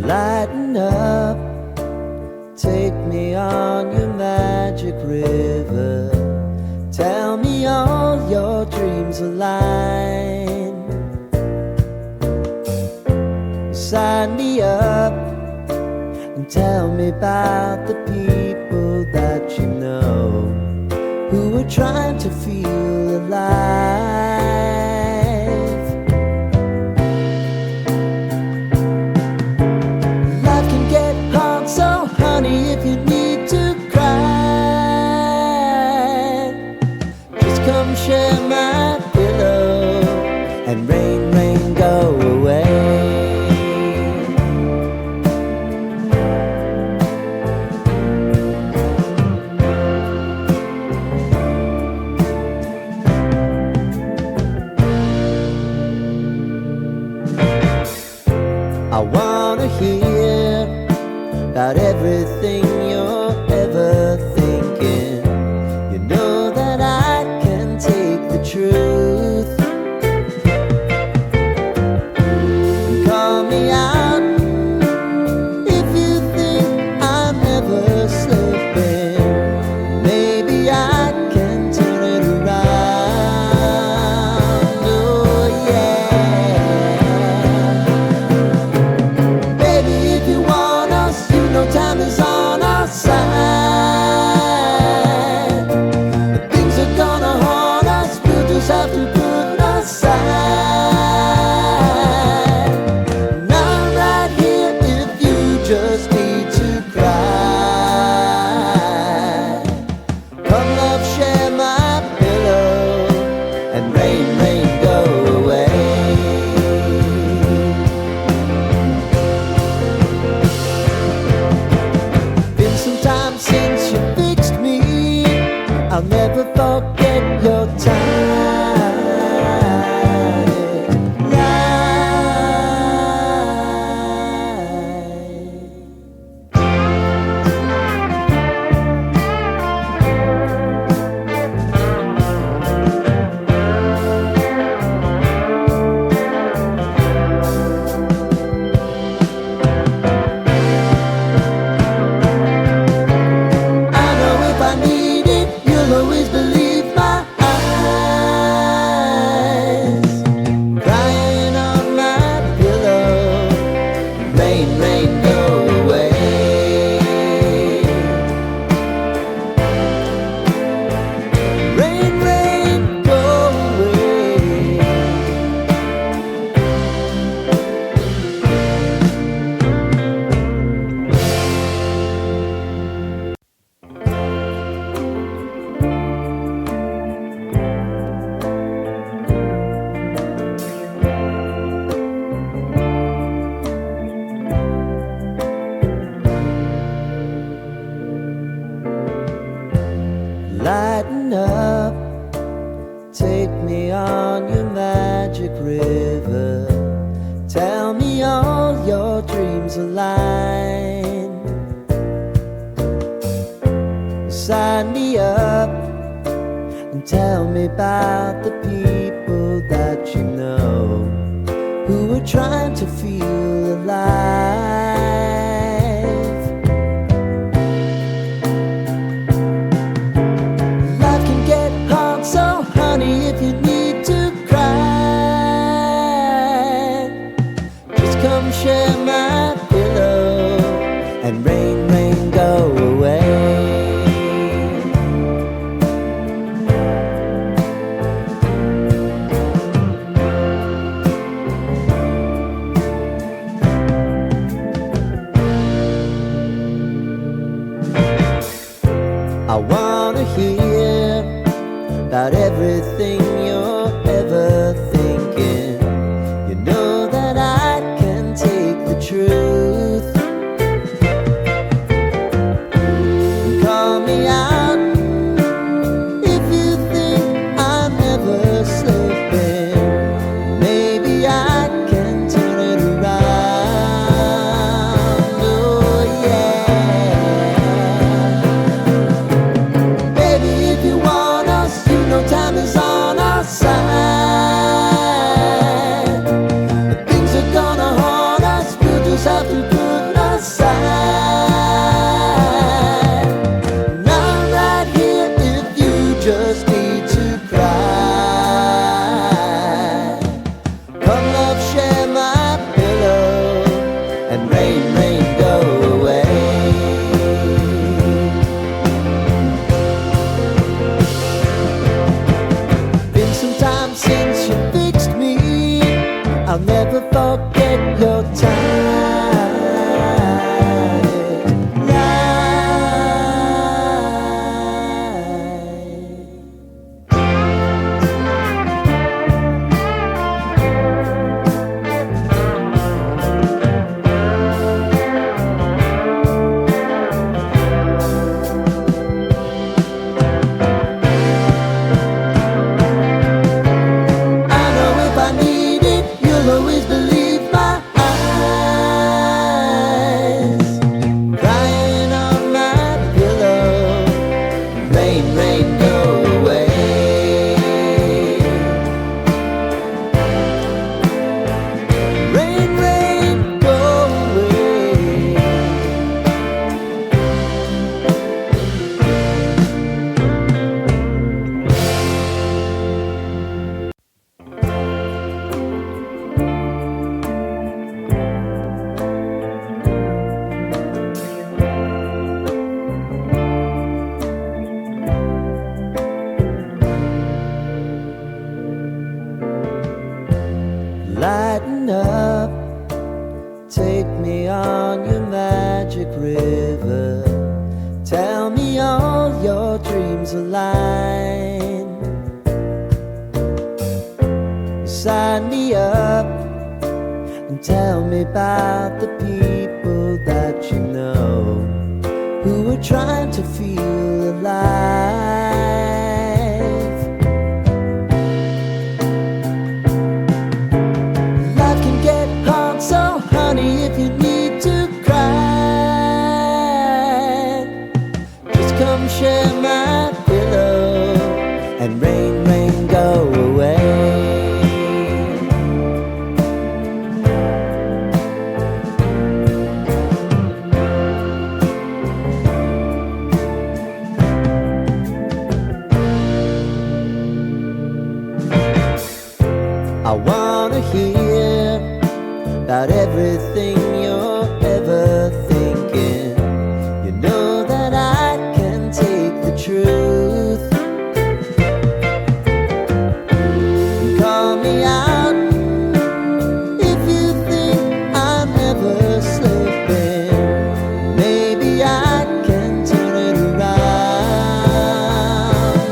Lighten up, take me on your magic river. Tell me all your dreams align. Sign me up and tell me about the people that you know who are trying to feel alive. Life can get hard, so honey, if you need to cry, just come share my pillow and rain, rain, go away. I wanna hear about everything you're ever thinking. You know that I can take the truth. And call me out if you think I'm ever slipping. Maybe I can turn it around. Oh yeah. Time is on our side. Things are gonna haunt us, we'll just have to put aside. And I'm right here if you just need to cry. Come love, share my pillow and rain, rain, go away. Since you fixed me, I'll never forget your time. Rain, rain, go away. Rain, rain, go away. Lighten up, take me on your magic river. Tell me all your dreams align. Sign me up and tell me about the people that you know who are trying to feel alive. So honey, if you need to cry, just come share my pillow and rain, rain, go away. I wanna hear about everything you're ever thinking. You know that I can take the truth. And call me out if you think I'm ever slipping. Maybe I can turn it around. Oh yeah. Baby, if you want us, you know time is on our side. Things are gonna haunt us, we'll just have to put forget your time. Lighten up, take me on your magic river. Tell me all your dreams align. Sign me up and tell me about the people that you know who are trying to feel alive. Life can get hard, so honey, if you need to cry, just come share my pillow and rain, rain, go away. I wanna hear about everything you're ever thinking. You know that I can take the truth. Call me out if you think I'm ever slipping. Maybe I can turn it around.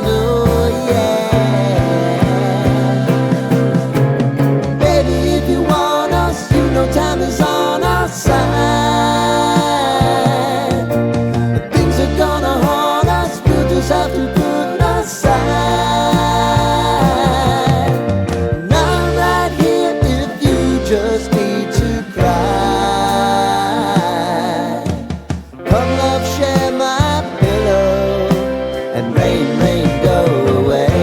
Oh yeah. Baby, if you want us, you know time is on our side. Things are gonna haunt us, we'll just have to put aside. And I'm right here if you just need to cry. Come love, share my pillow and rain, rain, go away.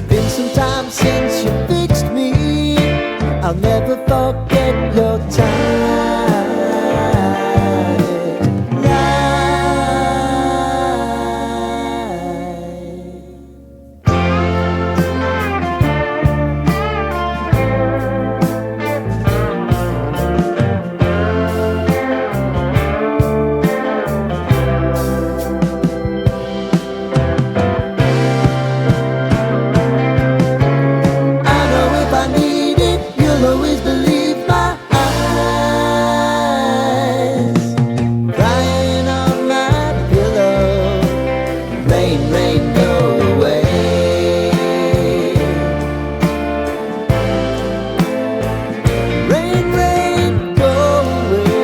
Been some time since you fixed me, I'll never forget your time. I know if I need it, you'll always believe my eyes. Crying on my pillow, rain, rain, go away. Rain, rain, go away.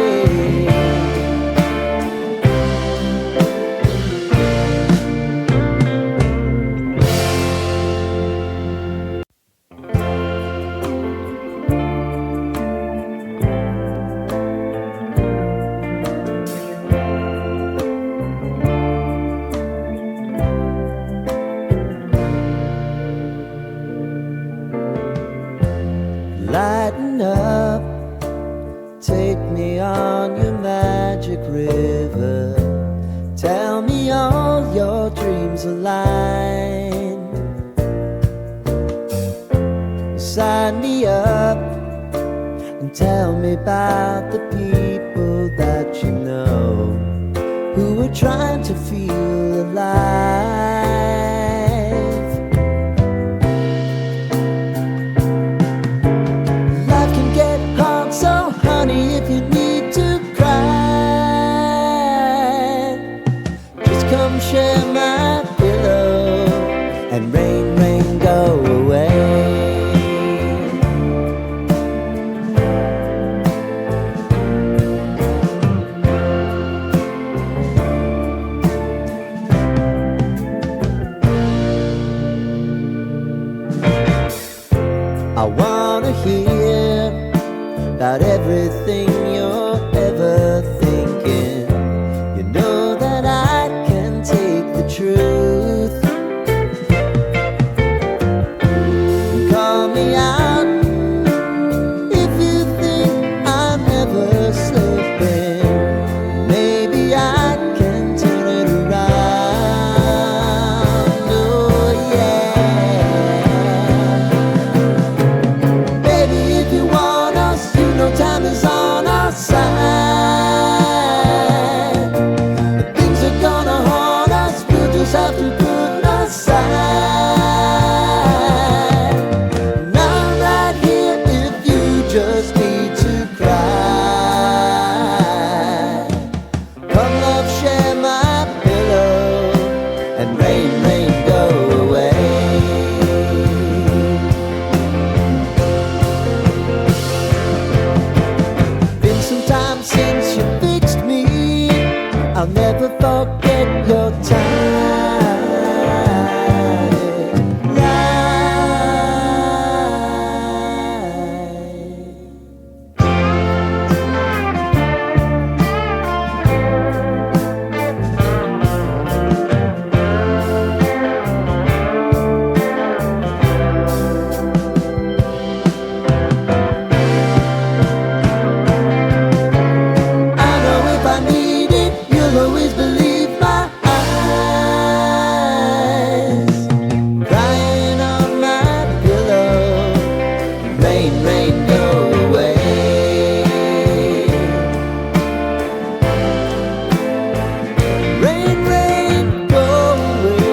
Lighten up, take me on your magic river. Tell me all your dreams align. Sign me up and tell me about the people that you know who are trying to feel alive. rain, rain, go away. I wanna hear about everything you're ever thinking. You know that I can take the truth. Call me out if you think I'm ever slipping. Maybe I can turn it around. Oh yeah. Baby, if you want us, you know time is on our side. If things are gonna haunt us, we'll just have to put aside. And I'm right here if you just need to cry. Come love, share my pillow, and rain, rain, go away. Been some time since you fixed me. I'll never forget your time. I know if I need it, you'll always believe my eyes. Crying on my pillow, rain, rain, go away. Rain, rain, go away.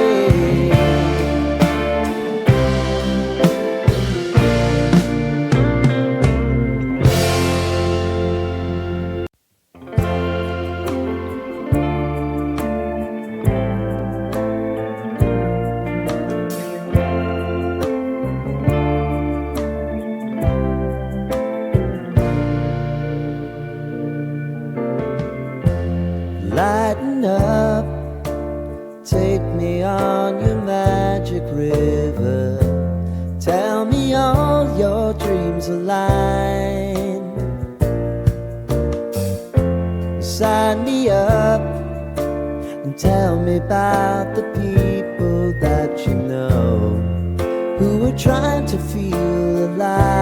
Lighten up, take me on your magic river. Tell me all your dreams align. Sign me up and tell me about the people that you know who are trying to feel alive.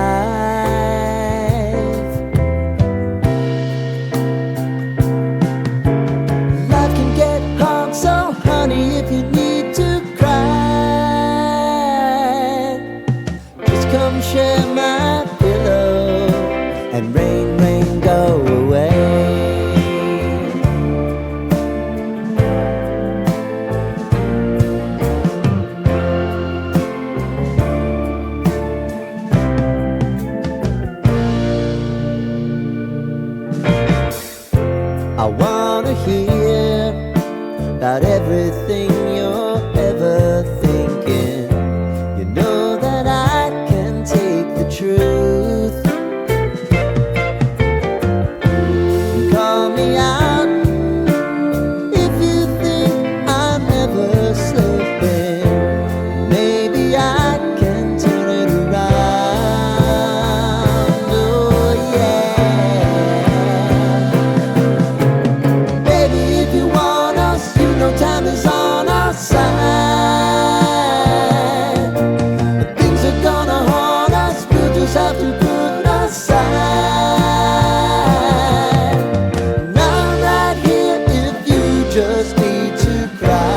Life can get hard, so honey, if you need to cry, just come share my pillow, and rain, rain, go away. I wanna hear about everything you're ever thinking. You know that I can take the truth. Call me out if you think I'm ever slipping. Maybe I can turn it around. Oh yeah. Baby, if you want us, you know time is on our side. If things are gonna haunt us, we'll just have to put aside. And I'm right here if you just need to cry.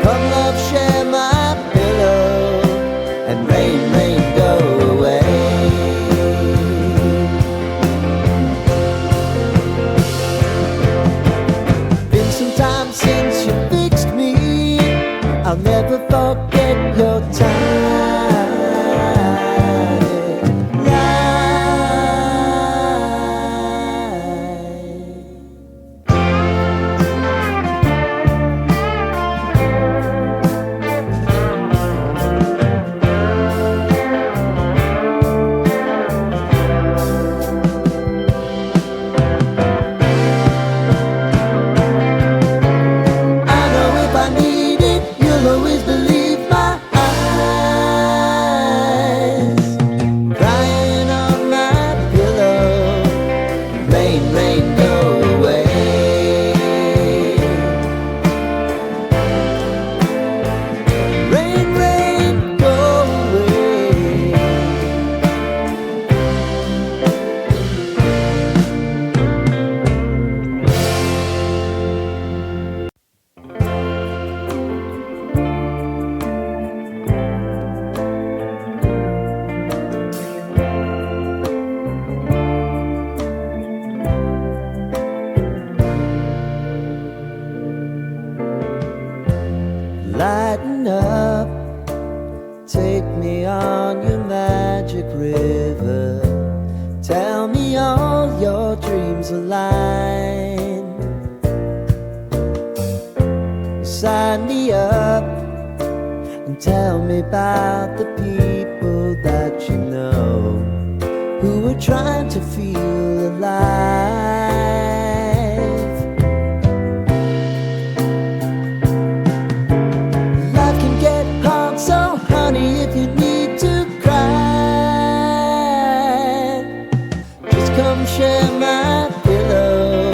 Come love, share my pillow, and rain, rain, go away. Been some time since you fixed me. I'll never forget your time. lighten up, take me on your magic river. Tell me all your dreams align. Sign me up and tell me about the people that you know who are trying to feel alive. Life can get hard, so honey, if you need to cry, just come share my pillow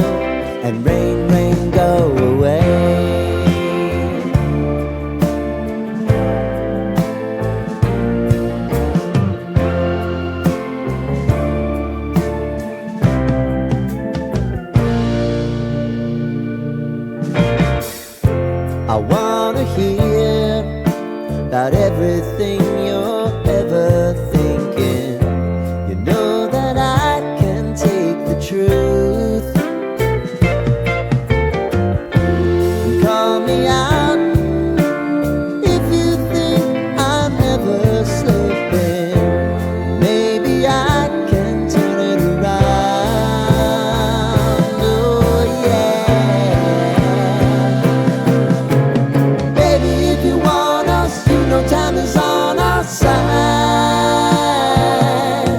and rain, rain, go away. I wanna hear about everything you're ever thinking. You know that I can take the truth.